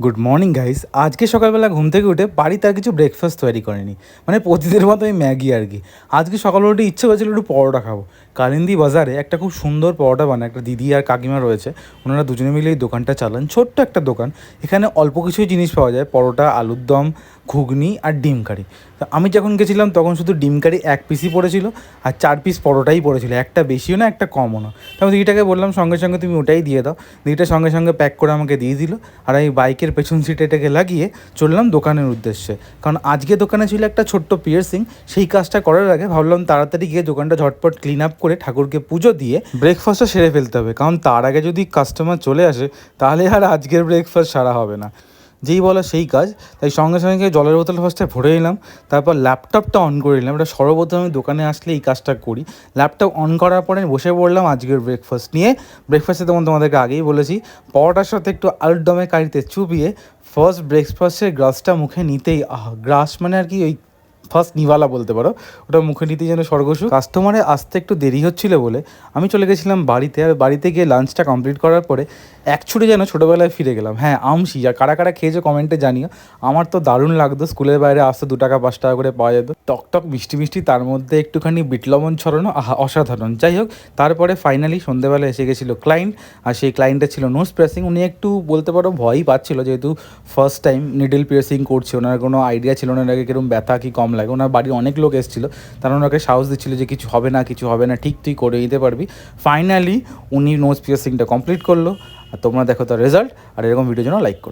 Good morning guys. আজকে সকালবেলা ঘুম থেকে উঠে বাড়িতে আর কিছু ব্রেকফাস্ট তৈরি করেনি, মানে প্রতিদিনের মতো আমি ম্যাগি আর কি। আজকে সকালবেলা উঠে ইচ্ছে হয়েছিল একটু পরোটা খাবো। কালিন্দী বাজারে একটা খুব সুন্দর পরোটা বানায় একটা দিদি আর কাকিমা রয়েছে, ওনারা দুজনে মিলে এই দোকানটা চালান, ছোট্ট একটা দোকান। এখানে অল্প কিছুই জিনিস পাওয়া যায়, পরোটা, আলুর দম, ঘুগনি আর ডিম কারি। তো আমি যখন গেছিলাম তখন শুধু ডিম কারি এক পিসই পড়েছিল আর 4 পিস পরোটাই পড়েছিল, একটা বেশিও না একটা কমও না। তো আমি দিদিটাকে বললাম সঙ্গে সঙ্গে তুমি ওটাই দিয়ে দাও। দিদিটা সঙ্গে সঙ্গে প্যাক করে আমাকে দিয়ে দিল। আর আমি বাইকের পেছন সিটে এটাকে লাগিয়ে চললাম দোকানের উদ্দেশ্যে, কারণ আজকে দোকানে ছিল একটা ছোট্ট পিয়ার্সিং। সেই কাজটা করার আগে ভাবলাম তাড়াতাড়ি গিয়ে দোকানটা ঝটপট ক্লিন আপ করে ঠাকুরকে পুজো দিয়ে ব্রেকফাস্টটা সেরে ফেলতে হবে, কারণ তার আগে যদি কাস্টমার চলে আসে তাহলে আর আজকের ব্রেকফাস্ট সারা হবে না। যেই বলা সেই কাজ, তাই সঙ্গে সঙ্গে জলের বোতল ফার্স্টে ভরে নিলাম, তারপর ল্যাপটপটা অন করে নিলাম। এটা সর্বপ্রথম আমি দোকানে আসলে এই কাজটা করি। ল্যাপটপ অন করার পরে বসে পড়লাম আজকের ব্রেকফাস্ট নিয়ে। ব্রেকফাস্টে তোমাদেরকে আগেই বলেছি, পরোটার সাথে একটু আলুর দমে কারিতে চুবিয়ে ফার্স্ট ব্রেকফাস্টের গ্রাসটা মুখে নিতেই গ্রাস মানে আর কি ওই ফার্স্ট নিওয়ালা বলতে পারো, ওটা মুখে নিতেই যেন স্বর্গসুখ। কাস্টমারে আসতে একটু দেরি হচ্ছিল বলে আমি চলে গেছিলাম বাড়িতে, আর বাড়িতে গিয়ে লাঞ্চটা কমপ্লিট করার পরে এক ছুটে যেন ছোটোবেলায় ফিরে গেলাম। হ্যাঁ, আমসি, আর কারা কারা খেয়েছো কমেন্টে জানিও। আমার তো দারুণ লাগতো, স্কুলের বাইরে আসতে 2 টাকা 5 টাকা করে পাওয়া যেত, টকটক মিষ্টি মিষ্টি, তার মধ্যে একটুখানি বিট লবণ ছড়ানো, অসাধারণ। যাই হোক, তারপরে ফাইনালি সন্ধ্যেবেলা এসে গেছিলো ক্লায়েন্ট, আর সেই ক্লায়েন্টের ছিল নোজ প্রেসিং। উনি একটু বলতে পারো ভয়ই পাচ্ছিল, যেহেতু ফার্স্ট টাইম নিডল পিয়ার্সিং করছে, ওনার কোনো আইডিয়া ছিল না এর কীরকম ব্যথা কি কম লাগে। ওনার বাড়ির অনেক লোক এসেছিলো, তারা ওনাকে সাহস দিচ্ছিলো যে কিছু হবে না কিছু হবে না, ঠিক তুই করে দিতে পারবি। ফাইনালি উনি নোজ পিয়ার্সিংটা কমপ্লিট করলো, আর তোমরা দেখো তার রেজাল্ট। আর এরকম ভিডিওর জন্য লাইক করো।